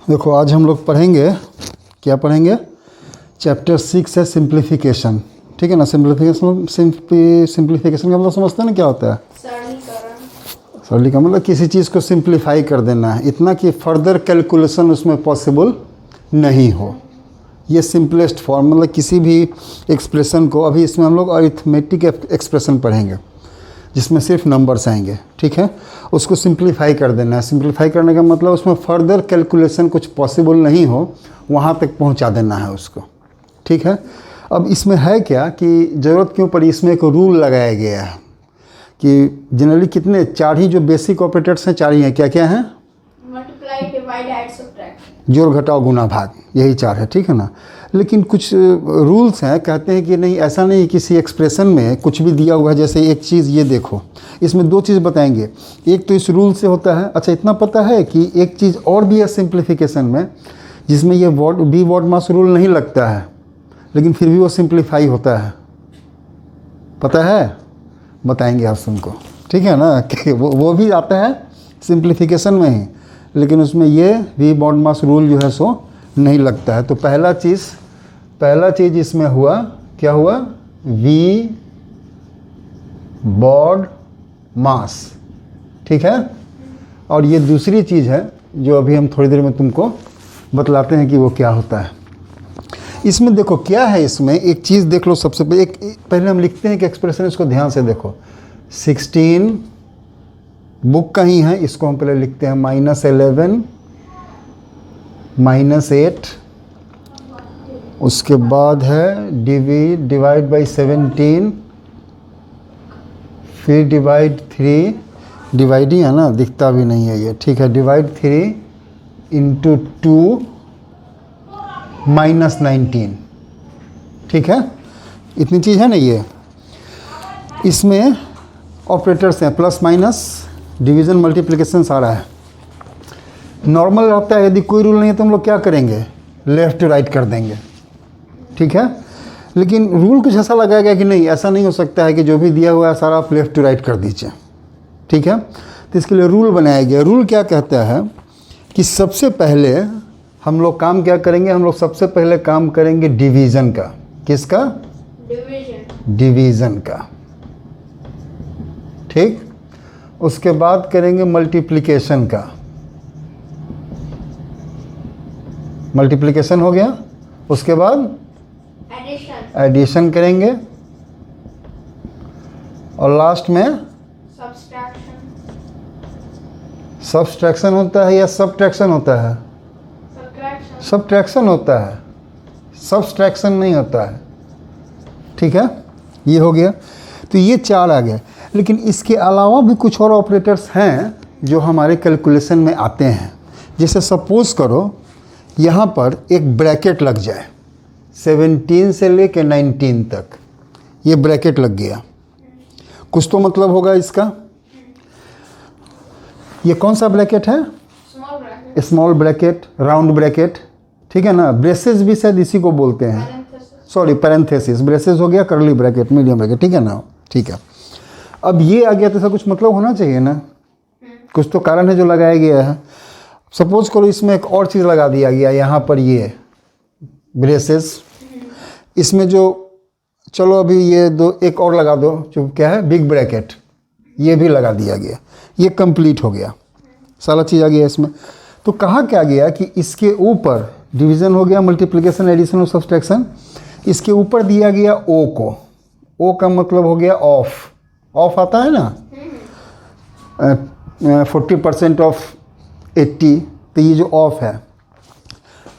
देखो आज हम लोग पढ़ेंगे, क्या पढ़ेंगे? चैप्टर 6 है सिंप्लीफिकेशन। ठीक है ना। सिंप्लीफिकेशन का मतलब समझते हैं ना क्या होता है? सरलीकरण मतलब किसी चीज़ को सिंप्लीफाई कर देना है, इतना कि फर्दर कैलकुलेशन उसमें पॉसिबल नहीं हो। ये सिंपलेस्ट फॉर्म मतलब किसी भी एक्सप्रेशन को, अभी इसमें हम लोग अरिथमेटिक एक्सप्रेशन पढ़ेंगे जिसमें सिर्फ नंबर्स आएंगे। ठीक है, उसको सिंप्लीफाई कर देना है। सिंप्लीफाई करने का मतलब उसमें फर्दर कैलकुलेशन कुछ पॉसिबल नहीं हो, वहाँ तक पहुँचा देना है उसको। ठीक है, अब इसमें है क्या कि ज़रूरत क्यों पड़ी, इसमें एक रूल लगाया गया है कि जनरली कितने, चार ही जो बेसिक ऑपरेटर्स हैं, चार ही हैं। क्या क्या हैं? Multiply, divide, add, subtract. जोड़ घटाओ गुना भाग, यही चार है। ठीक है ना। लेकिन कुछ रूल्स हैं, कहते हैं कि नहीं, ऐसा नहीं, किसी एक्सप्रेशन में कुछ भी दिया हुआ है। जैसे एक चीज़ ये देखो, इसमें दो चीज़ बताएंगे। एक तो इस रूल से होता है। अच्छा, इतना पता है कि एक चीज़ और भी है सिंप्लीफिकेशन में, जिसमें ये वॉट मास रूल नहीं लगता है, लेकिन फिर भी वो सिंप्लीफाई होता है। पता है? बताएंगे आप सबको। ठीक है ना कि वो भी आता है सिंप्लीफिकेशन में ही, लेकिन उसमें ये वी बॉड मास रूल जो है सो नहीं लगता है। तो पहला चीज़ इसमें हुआ, क्या हुआ? वी बॉड मास। ठीक है, और ये दूसरी चीज़ है जो अभी हम थोड़ी देर में तुमको बतलाते हैं कि वो क्या होता है। इसमें देखो क्या है, इसमें एक चीज़ देख लो। सबसे पहले हम लिखते हैं कि एक्सप्रेशन, इसको ध्यान से देखो। 16 बुक कहीं है, इसको हम पहले लिखते हैं -11 -8, उसके बाद है डिवाइड बाई 17, फिर डिवाइड 3, डिवाइड ही है ना, दिखता भी नहीं है ये। ठीक है, डिवाइड 3 इंटू 2 -19। ठीक है, इतनी चीज़ है ना ये। इसमें ऑपरेटर्स हैं प्लस माइनस, डिवीज़न, मल्टीप्लिकेशन सारा है। नॉर्मल रहता है, यदि कोई रूल नहीं है तो हम लोग क्या करेंगे? लेफ़्ट टू राइट कर देंगे। ठीक है, लेकिन रूल कुछ ऐसा लगाया गया कि नहीं, ऐसा नहीं हो सकता है कि जो भी दिया हुआ है सारा आप लेफ़्ट टू राइट कर दीजिए। ठीक है, तो इसके लिए रूल बनाया गया। रूल क्या कहता है कि सबसे पहले हम लोग काम क्या करेंगे? हम लोग सबसे पहले काम करेंगे डिवीज़न का। किसका? डिवीज़न का। ठीक, उसके बाद करेंगे मल्टीप्लिकेशन का। मल्टीप्लिकेशन हो गया, उसके बाद एडिशन करेंगे, और लास्ट में सब्सट्रैक्शन होता है या सब्ट्रैक्शन होता है? सब्ट्रैक्शन होता है, सब्सट्रैक्शन नहीं होता है। ठीक है, ये हो गया। तो ये चार आ गए, लेकिन इसके अलावा भी कुछ और ऑपरेटर्स हैं जो हमारे कैलकुलेशन में आते हैं। जैसे सपोज करो यहाँ पर एक ब्रैकेट लग जाए, 17 से लेके 19 तक ये ब्रैकेट लग गया, कुछ तो मतलब होगा इसका। ये कौन सा ब्रैकेट है? Small bracket, round bracket. ठीक है ना। ब्रेसेस भी शायद इसी को बोलते हैं, सॉरी पैरेंथेसिस। ब्रेसेस हो गया, करली ब्रैकेट, मीडियम ब्रैकेट। ठीक है ना। ठीक है, अब ये आ गया तो ऐसा कुछ मतलब होना चाहिए ना, कुछ तो कारण है जो लगाया गया है। सपोज करो इसमें एक और चीज़ लगा दिया गया, यहाँ पर ये ब्रेसेस, इसमें जो, चलो अभी ये दो एक और लगा दो, जो क्या है, बिग ब्रैकेट, ये भी लगा दिया गया। ये कंप्लीट हो गया, सारा चीज़ आ गया इसमें। तो कहा क्या गया कि इसके ऊपर डिवीज़न हो गया, मल्टीप्लिकेशन, एडिशन और सब्सट्रैक्शन। इसके ऊपर दिया गया ओ को। ओ का मतलब हो गया ऑफ। ऑफ आता है ना, 40% ऑफ 80, तो ये जो ऑफ है,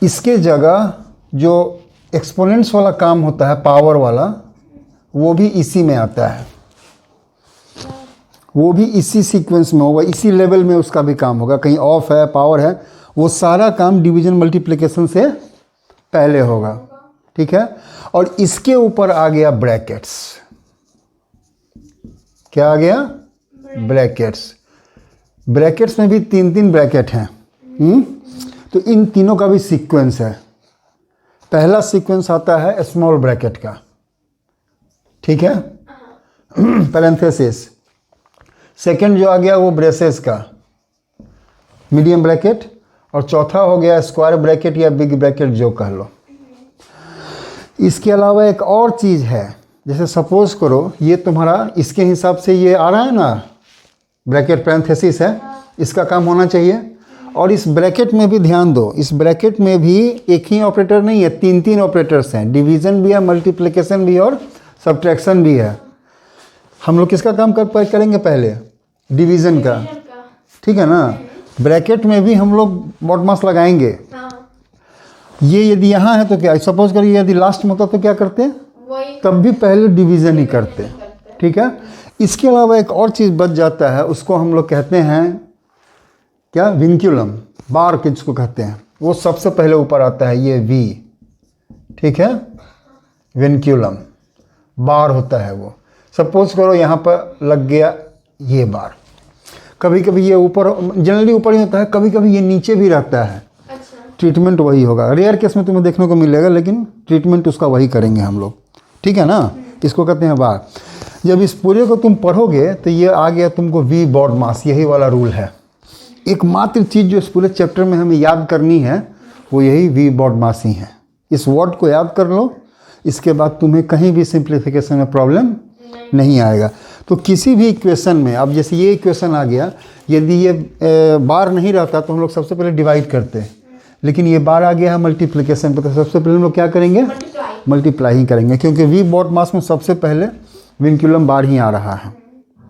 इसके जगह जो एक्सपोनेंट्स वाला काम होता है, पावर वाला, वो भी इसी में आता है। वो भी इसी सीक्वेंस में होगा, इसी लेवल में उसका भी काम होगा। कहीं ऑफ है, पावर है, वो सारा काम डिवीज़न मल्टीप्लिकेशन से पहले होगा। ठीक है, और इसके ऊपर आ गया ब्रैकेट्स। क्या आ गया? ब्रैकेट्स। ब्रैकेट्स में भी 3 ब्रैकेट हैं। तो इन तीनों का भी सीक्वेंस है। पहला सीक्वेंस आता है स्मॉल ब्रैकेट का। ठीक है, पैरेंथेसिस। सेकंड जो आ गया वो ब्रेसेस का, मीडियम ब्रैकेट, और चौथा हो गया स्क्वायर ब्रैकेट या बिग ब्रैकेट जो कह लो। इसके अलावा एक और चीज़ है, जैसे सपोज करो ये तुम्हारा इसके हिसाब से ये आ रहा है ना, ब्रैकेट पैरेंथेसिस है, इसका काम होना चाहिए। और इस ब्रैकेट में भी ध्यान दो, इस ब्रैकेट में भी एक ही ऑपरेटर नहीं है, 3 ऑपरेटर्स हैं, डिवीज़न भी है, मल्टीप्लिकेशन भी है और सब्ट्रैक्शन भी है। हम लोग किसका काम करेंगे पहले? डिवीज़न का, ठीक है ना। ब्रैकेट में भी हम लोग बॉडमास लगाएंगे। ये यदि यहाँ है तो क्या, सपोज करिए यदि लास्ट में होता तो क्या करते हैं? तब भी पहले डिवीज़न ही करते, ठीक है। इसके अलावा एक और चीज़ बच जाता है, उसको हम लोग कहते हैं क्या? विंक्यूलम, बार किसको कहते हैं, वो सबसे पहले ऊपर आता है, ये वी, ठीक है। विंक्यूलम बार होता है वो। सपोज करो यहाँ पर लग गया ये बार, कभी कभी ये ऊपर, जनरली ऊपर ही होता है, कभी कभी ये नीचे भी रहता है। ट्रीटमेंट वही होगा, रेयर केस में तुम्हें देखने को मिलेगा, लेकिन ट्रीटमेंट उसका वही करेंगे हम लोग, ठीक है ना। इसको कहते हैं बार। जब इस पूरे को तुम पढ़ोगे तो ये आ गया तुमको वी बॉडमास, यही वाला रूल है। एकमात्र चीज़ जो इस पूरे चैप्टर में हमें याद करनी है वो यही वी बॉडमास ही है। इस वर्ड को याद कर लो, इसके बाद तुम्हें कहीं भी सिंप्लीफिकेशन में प्रॉब्लम नहीं आएगा। तो किसी भी इक्वेशन में, अब जैसे ये इक्वेशन आ गया, यदि ये बार नहीं रहता तो हम लोग सबसे पहले डिवाइड करते हैं, लेकिन ये बार आ गया है मल्टीप्लिकेशन पर, तो सबसे पहले हम लोग क्या करेंगे? मल्टीप्लाई ही करेंगे, क्योंकि वी बॉडमास में सबसे पहले विंक्यूलम बार ही आ रहा है।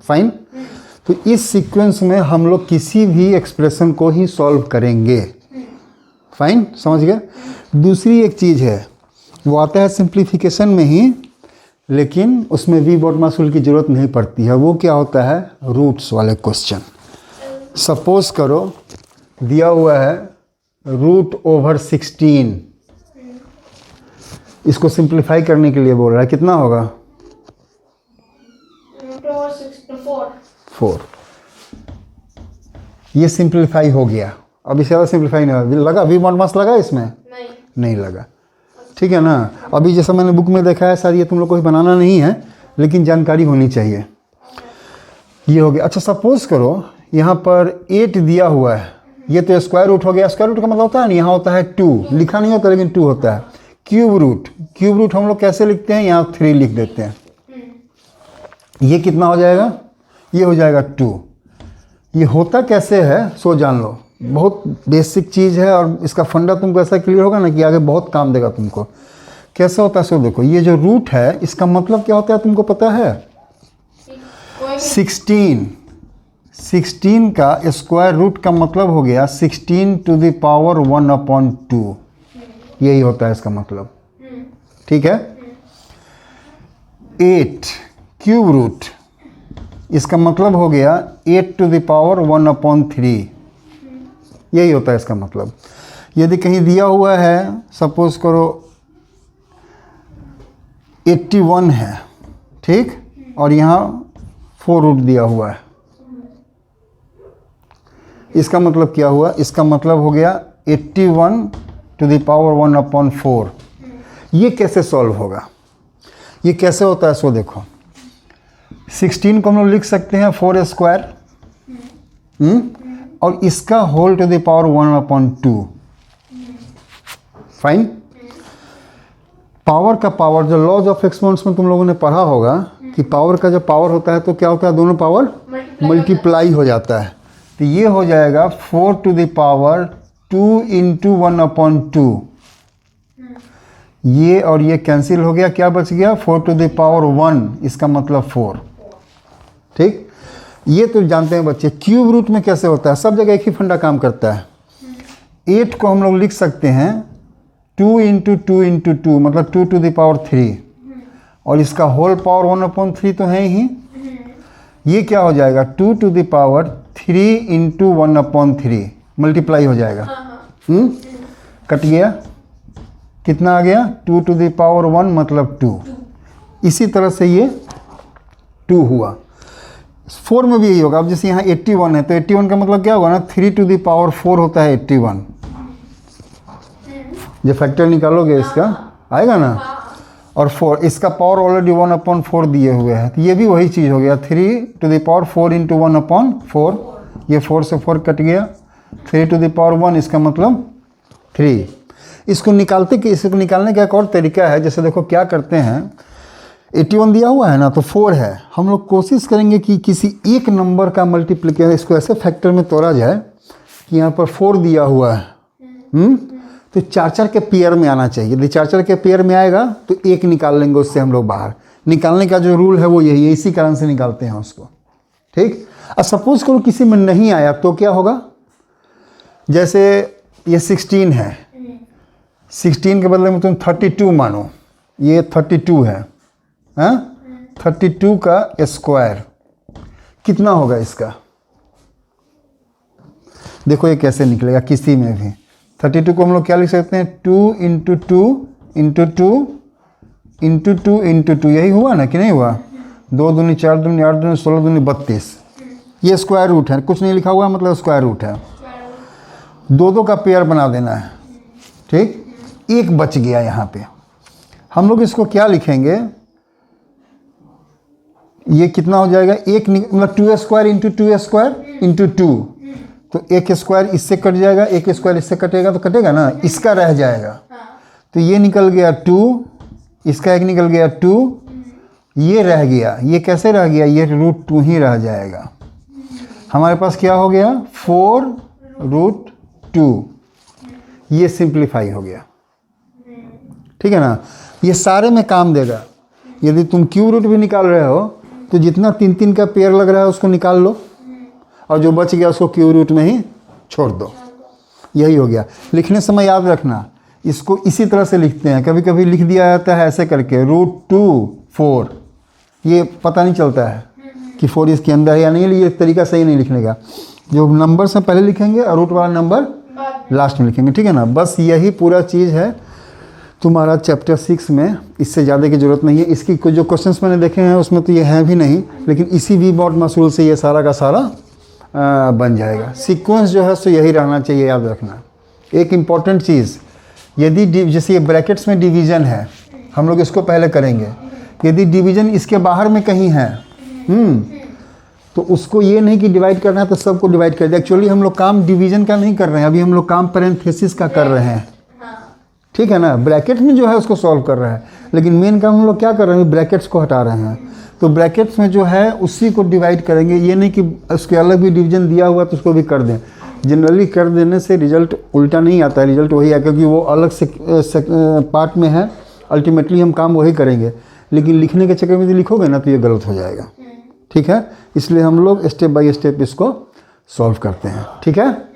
फाइन। तो इस सीक्वेंस में हम लोग किसी भी एक्सप्रेशन को ही सॉल्व करेंगे। फाइन, समझ गए। दूसरी एक चीज़ है, वो आता है सिंप्लीफिकेशन में ही, लेकिन उसमें वी बॉडमास रूल की ज़रूरत नहीं पड़ती है। वो क्या होता है? रूट्स वाले क्वेश्चन। सपोज करो दिया हुआ है √16, इसको सिंप्लीफाई करने के लिए बोल रहा है, कितना होगा? 4। ये सिंप्लीफाई हो गया। अब इससे ज़्यादा सिंप्लीफाई नहीं लगा, वी बॉडमास लगा इसमें? नहीं लगा, ठीक है ना। अभी जैसा मैंने बुक में देखा है, शायद ये तुम लोग को बनाना नहीं है, लेकिन जानकारी होनी चाहिए। ये हो गया। अच्छा, सपोज करो यहाँ पर 8 दिया हुआ है, ये तो स्क्वायर रूट हो गया। स्क्वायर रूट का मतलब होता है ना, यहाँ होता है 2, लिखा नहीं होता लेकिन 2 होता है। क्यूब रूट हम लोग कैसे लिखते हैं? यहाँ 3 लिख देते हैं। ये कितना हो जाएगा? ये हो जाएगा 2। ये होता कैसे है सो जान लो, बहुत बेसिक चीज़ है, और इसका फंडा तुमको ऐसा क्लियर होगा ना कि आगे बहुत काम देगा तुमको। कैसे होता है सो देखो, ये जो रूट है इसका मतलब क्या होता है तुमको पता है? 16 का स्क्वायर रूट का मतलब हो गया 16 टू द पावर 1/2, यही होता है इसका मतलब, ठीक है। 8 क्यूब रूट, इसका मतलब हो गया 8 टू द पावर 1/3, यही होता है इसका मतलब। यदि कहीं दिया हुआ है, सपोज करो 81 है, ठीक, और यहाँ 4 रूट दिया हुआ है, इसका मतलब क्या हुआ? इसका मतलब हो गया 81 टू द पावर 1/4। ये कैसे सॉल्व होगा? ये कैसे होता है सो देखो, 16 को हम लोग लिख सकते हैं 4 स्क्वायर, और इसका whole to the power 1/2। Fine. Power का पावर, जो लॉज ऑफ एक्सपोनेंट्स में तुम लोगों ने पढ़ा होगा कि पावर का जब पावर होता है तो क्या होता है? दोनों पावर मल्टीप्लाई हो जाता है। तो ये हो जाएगा 4 टू द पावर 2 × 1/2। ये और ये कैंसिल हो गया, क्या बच गया? 4 टू द पावर 1, इसका मतलब 4, ठीक। ये तो जानते हैं बच्चे। क्यूब रूट में कैसे होता है? सब जगह एक ही फंडा काम करता है। 8 को हम लोग लिख सकते हैं 2 × 2 × 2, मतलब 2 टू द पावर 3, और इसका होल पावर 1/3 तो है ही। ये क्या हो जाएगा? 2 टू द पावर 3 × 1/3, मल्टीप्लाई हो जाएगा। कट गया, कितना आ गया? 2 टू द पावर 1 मतलब 2। इसी तरह से ये 2 हुआ। 4 में भी यही होगा। अब जैसे यहाँ 81 है, तो 81 का मतलब क्या होगा ना? 3 टू द पावर 4 होता है 81। जो फैक्टर निकालोगे इसका आएगा ना, और 4, इसका पावर ऑलरेडी 1/4 दिए हुए हैं, तो ये भी वही चीज़ हो गया। 3 टू द पावर 4 × 1/4, ये 4 से 4 कट गया, 3 टू द पावर 1 इसका मतलब 3। इसको निकालने का एक और तरीका है। जैसे देखो क्या करते हैं, 81 दिया हुआ है ना, तो 4 है। हम लोग कोशिश करेंगे कि किसी एक नंबर का मल्टीप्लिकेशन, इसको ऐसे फैक्टर में तोड़ा जाए कि यहाँ पर 4 दिया हुआ है, तो 4 के पेयर में आना चाहिए। यदि 4 के पेयर में आएगा तो 1 निकाल लेंगे उससे हम लोग बाहर। निकालने का जो रूल है वो यही है, इसी कारण से निकालते हैं उसको। ठीक। अब सपोज करो किसी में नहीं आया तो क्या होगा, जैसे ये 16 है, 16 के बदले में तुम 32 मानो, ये 32 है, हाँ, 32 का स्क्वायर कितना होगा इसका? देखो ये कैसे निकलेगा किसी में भी। 32 को हम लोग क्या लिख सकते हैं, 2 इंटू 2 इंटू 2 इंटू 2 इंटू 2, यही हुआ ना कि नहीं हुआ? 2 दूनी 4 दूनी 8 दूनी 16 दूनी 32, ये स्क्वायर रूट है, कुछ नहीं लिखा हुआ मतलब स्क्वायर रूट है। 2 का पेयर बना देना है। ठीक, 1 बच गया यहाँ पे। हम लोग इसको क्या लिखेंगे, ये कितना हो जाएगा, 1 मतलब 2 स्क्वायर इंटू 2 स्क्वायर इंटू 2, तो 1 स्क्वायर इससे कट जाएगा, 1 स्क्वायर इससे कटेगा तो कटेगा ना, इसका रह जाएगा। तो ये निकल गया 2, इसका 1 निकल गया 2, ये रह गया। ये कैसे रह गया, ये √2 ही रह जाएगा। हमारे पास क्या हो गया, 4√2, ये सिंप्लीफाई हो गया। ठीक है ना, ये सारे में काम देगा। यदि तुम क्यूब रूट भी निकाल रहे हो तो जितना 3 का पेयर लग रहा है उसको निकाल लो, और जो बच गया उसको क्यूब रूट में ही छोड़ दो। यही हो गया। लिखने समय याद रखना, इसको इसी तरह से लिखते हैं। कभी कभी लिख दिया जाता है ऐसे करके, √2 4, ये पता नहीं चलता है कि 4 इसके अंदर है या नहीं। ये तरीका सही नहीं लिखने का। जो नंबर से पहले लिखेंगे और रूट वाला नंबर लास्ट में लिखेंगे। ठीक है ना, बस यही पूरा चीज़ है तुम्हारा चैप्टर 6 में। इससे ज़्यादा की ज़रूरत नहीं है। इसकी जो क्वेश्चंस मैंने देखे हैं उसमें तो ये है भी नहीं, लेकिन इसी वी मॉड मसूल से ये सारा का सारा बन जाएगा। सीक्वेंस जो है सो यही रहना चाहिए, याद रखना। एक इम्पॉर्टेंट चीज़, यदि जैसे ये ब्रैकेट्स में डिवीज़न है, हम लोग इसको पहले करेंगे। यदि डिवीज़न इसके बाहर में कहीं है तो उसको ये नहीं कि डिवाइड करना है तो सबको डिवाइड कर दे। एक्चुअली हम लोग काम डिवीज़न का नहीं कर रहे हैं, अभी हम लोग काम पैरेंथेसिस का कर रहे हैं। ठीक है ना, ब्रैकेट में जो है उसको सॉल्व कर रहे हैं, लेकिन मेन काम हम लोग क्या कर रहे हैं, ब्रैकेट्स को हटा रहे हैं। तो ब्रैकेट्स में जो है उसी को डिवाइड करेंगे। ये नहीं कि उसके अलग भी डिवीज़न दिया हुआ तो उसको भी कर दें। जनरली कर देने से रिजल्ट उल्टा नहीं आता है, रिजल्ट वही है, क्योंकि वो अलग से पार्ट में है। अल्टीमेटली हम काम वही करेंगे, लेकिन लिखने के चक्कर में यदि लिखोगे ना तो ये गलत हो जाएगा। ठीक है, इसलिए हम लोग स्टेप बाय स्टेप इसको सॉल्व करते हैं। ठीक है।